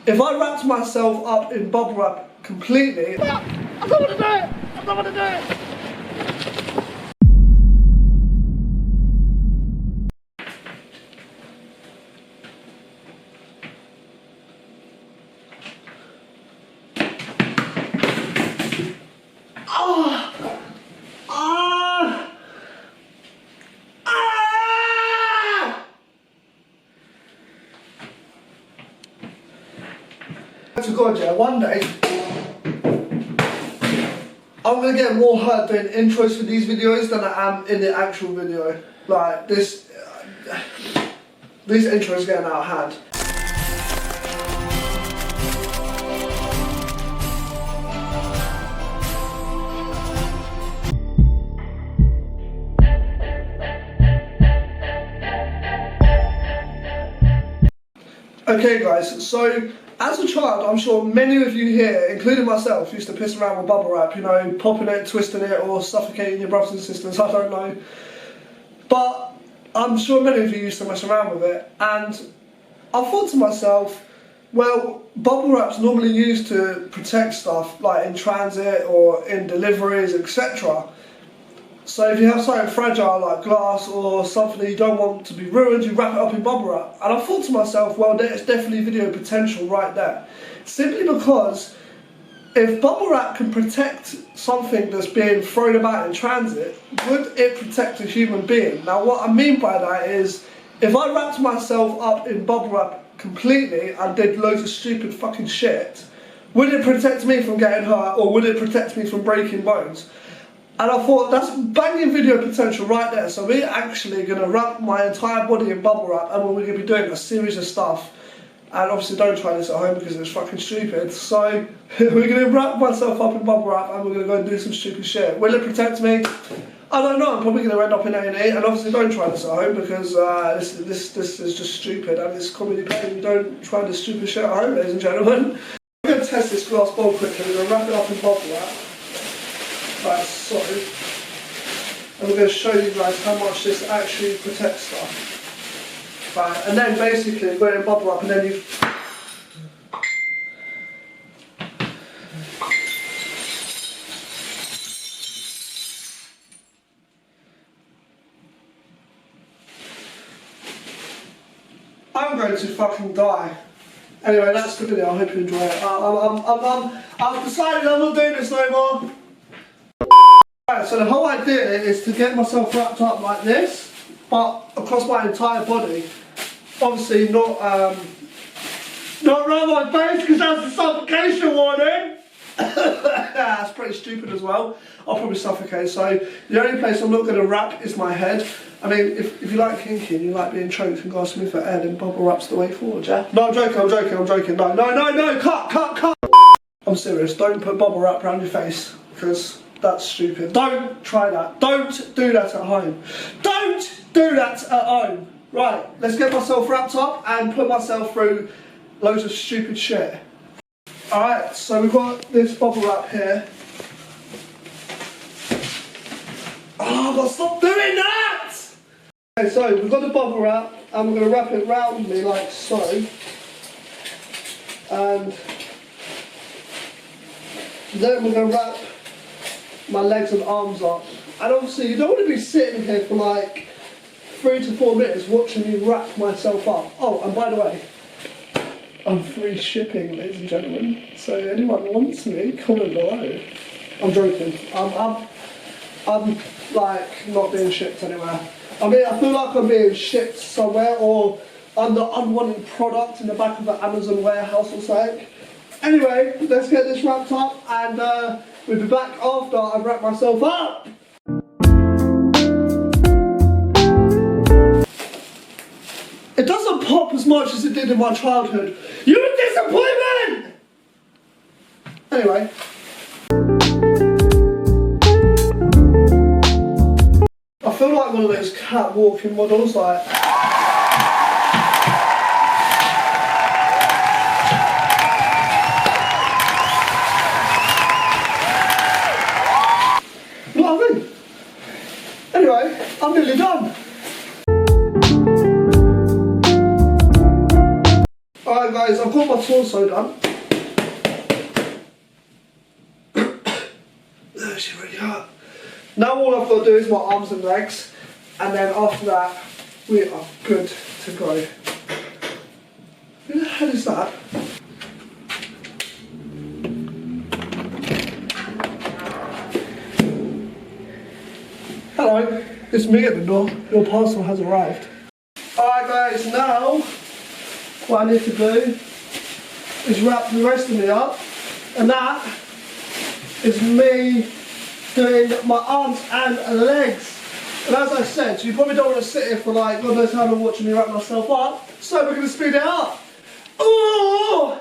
If I wrapped myself up in bubble wrap completely... I don't want to do it! I don't want to do it! To God, yeah, one day I'm gonna get more hurt doing intros for these videos than I am in the actual video. Like these intros getting out of hand. Okay guys, so as a child, I'm sure many of you here, including myself, used to piss around with bubble wrap, you know, popping it, twisting it, or suffocating your brothers and sisters, I don't know. But I'm sure many of you used to mess around with it, and I thought to myself, well, bubble wrap's normally used to protect stuff, like in transit or in deliveries, etc. So if you have something fragile like glass or something that you don't want to be ruined, you wrap it up in bubble wrap. And I thought to myself, well, there's definitely video potential right there. Simply because if bubble wrap can protect something that's being thrown about in transit, would it protect a human being? Now what I mean by that is, if I wrapped myself up in bubble wrap completely and did loads of stupid fucking shit, would it protect me from getting hurt or would it protect me from breaking bones? And I thought, that's banging video potential right there. So we're actually going to wrap my entire body in bubble wrap and we're going to be doing a series of stuff. And obviously don't try this at home because it's fucking stupid. So we're going to wrap myself up in bubble wrap and we're going to go and do some stupid shit. Will it protect me? I don't know, I'm probably going to end up in A&E. And obviously don't try this at home because this is just stupid and it's comedy pain. You don't try this stupid shit at home, ladies and gentlemen. We're going to test this glass bowl quickly. We're going to wrap it up in bubble wrap. Like so, and we're going to show you guys how much this actually protects stuff. Right, and then basically put it in bubble wrap and then you... I'm going to fucking die. Anyway, that's the video, I hope you enjoy it. I've decided I'm not doing this no more. Right, so the whole idea is to get myself wrapped up like this, but across my entire body. Obviously not around my face because that's a suffocation warning. That's pretty stupid as well. I'll probably suffocate. So the only place I'm not going to wrap is my head. I mean, if you like kinky and you like being choked and gasping for air, then bubble wrap's the way forward, yeah? No, I'm joking. No, cut. I'm serious, don't put bubble wrap around your face because that's stupid. Don't try that. Don't do that at home. Don't do that at home. Right, let's get myself wrapped up and put myself through loads of stupid shit. Alright, so we've got this bubble wrap here. Oh, I've got to stop doing that! Okay, so we've got the bubble wrap and we're going to wrap it round me like so. And then we're going to wrap my legs and arms up. And obviously you don't want to be sitting here for like 3 to 4 minutes watching me wrap myself up. Oh, and by the way, I'm free shipping, ladies and gentlemen. So anyone wants me, comment below. I'm joking. I'm like not being shipped anywhere. I mean, I feel like I'm being shipped somewhere or under unwanted product in the back of an Amazon warehouse or something. Anyway, let's get this wrapped up and we'll be back after I've wrapped myself up. It doesn't pop as much as it did in my childhood. You're a disappointment! Anyway. I feel like one of those cat walking models, like... You know what I mean? Anyway, I'm nearly done. Alright guys, I've got my That's also done. She really hurt. Now all I've got to do is my arms and legs, and then after that we are good to go. Who the hell is that? Hello, it's me at the door. Your parcel has arrived. Alright guys, now what I need to do is wrap the rest of me up, and that is me doing my arms and legs. And as I said, you probably don't want to sit here for like God knows how long watching me wrap myself up, so we're going to speed it up. Ooh!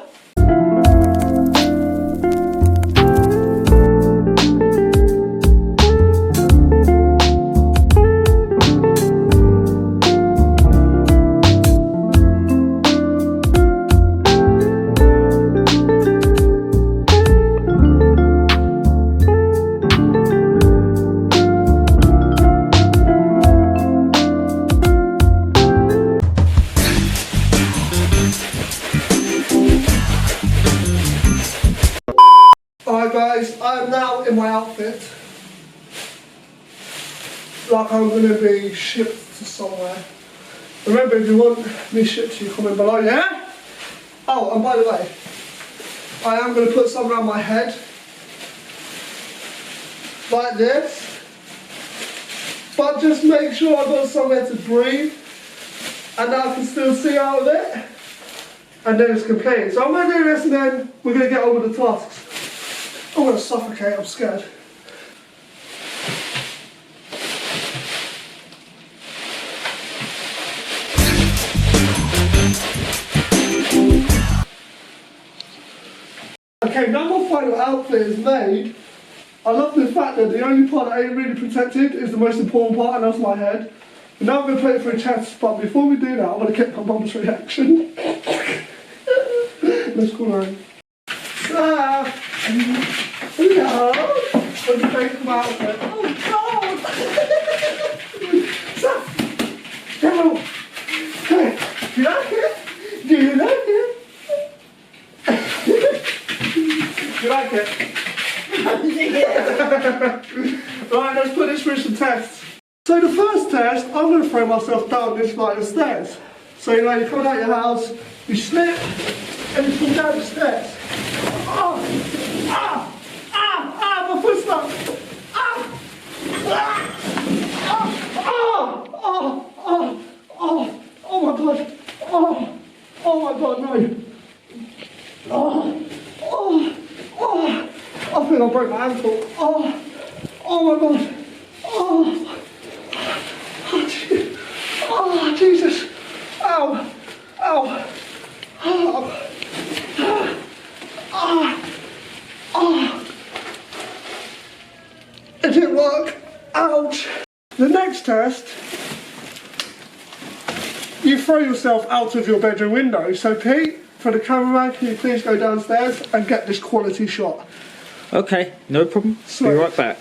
Alright guys, I am now in my outfit. Like I'm going to be shipped to somewhere. Remember, if you want me shipped to you, comment below, yeah? Oh, and by the way, I am going to put some around my head. Like this. But just make sure I've got somewhere to breathe. And I can still see out of it. And then it's complete. So I'm going to do this and then we're going to get on with the tasks. I'm going to suffocate, I'm scared. Okay, now my final outfit is made. I love the fact that the only part that ain't really protected is the most important part, and that's my head. And now I'm going to put it through chest, but before we do that, I want to get my mum's reaction. Let's go on. Hello. What do you think about it? Oh God! Hello. Hey, do you like it? Do you like it? Do you like it? Right, let's put this through some tests. So the first test, I'm going to throw myself down this flight of stairs. So you know, you come out your house, you slip, and you come down the stairs. My foot's stuck. Oh my God. Oh my God, no. I think I broke my ankle. Oh my God. Jesus. Ow. It didn't work. Ouch. The next test, you throw yourself out of your bedroom window. So Pete, for the cameraman, can you please go downstairs and get this quality shot? Okay, no problem. Sweet. Be right back.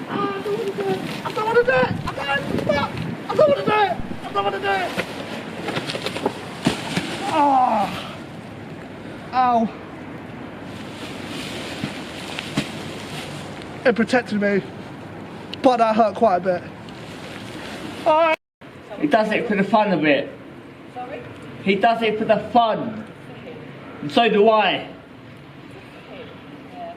I don't want to do it. I don't want to do it. Ow. It protected me, but that hurt quite a bit. He does it for the fun of it. Sorry? He does it for the fun. And so do I. Yeah.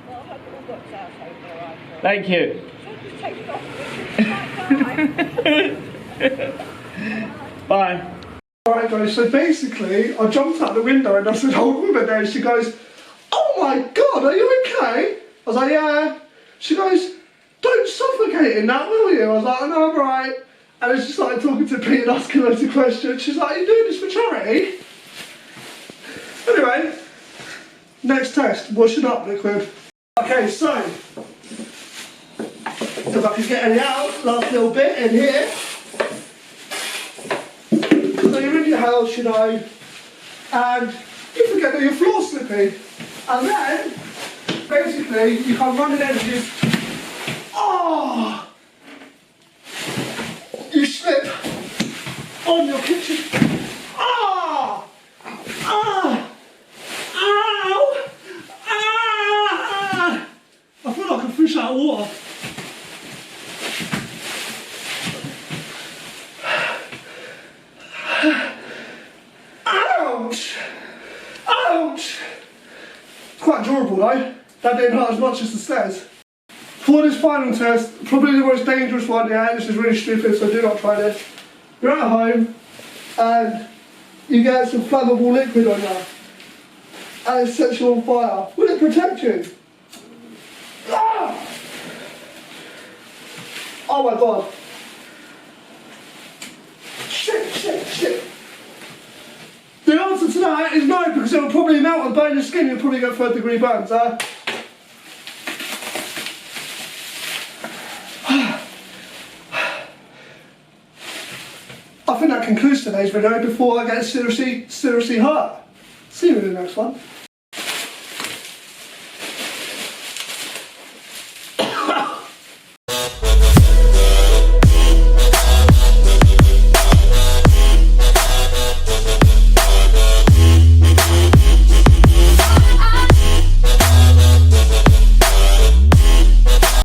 Well, I hope it all works out okay, alright. Thank you. Just take it off. Bye. Alright guys, so basically, I jumped out the window and I said, hold woman there, and she goes, oh my God, are you okay? I was like, yeah. She goes, don't suffocate in that, will you? I was like, no, I'm alright. And then she started talking to Pete and asking loads of questions. She's like, are you doing this for charity? Anyway, next test, washing up liquid. Okay, so, if I can get any out, last little bit in here. So you're in your house, you know, and you forget that your floor's slippy. And then, basically, you come running in and you, on your kitchen. Ah! Ah! Ow! Ah! I feel like a fish out of water. Ouch! Ouch! It's quite durable though. That didn't hurt as much as the stairs. For this final test, probably the most dangerous one, yeah, this is really stupid, so do not try this. You're at home and you get some flammable liquid on you and it sets you on fire. Will it protect you? Ah! Oh my god. Shit. The answer to that is no, because it will probably melt and burn your skin. You'll probably get 3rd-degree burns. I think that concludes today's video before I get seriously hurt. See you in the next one.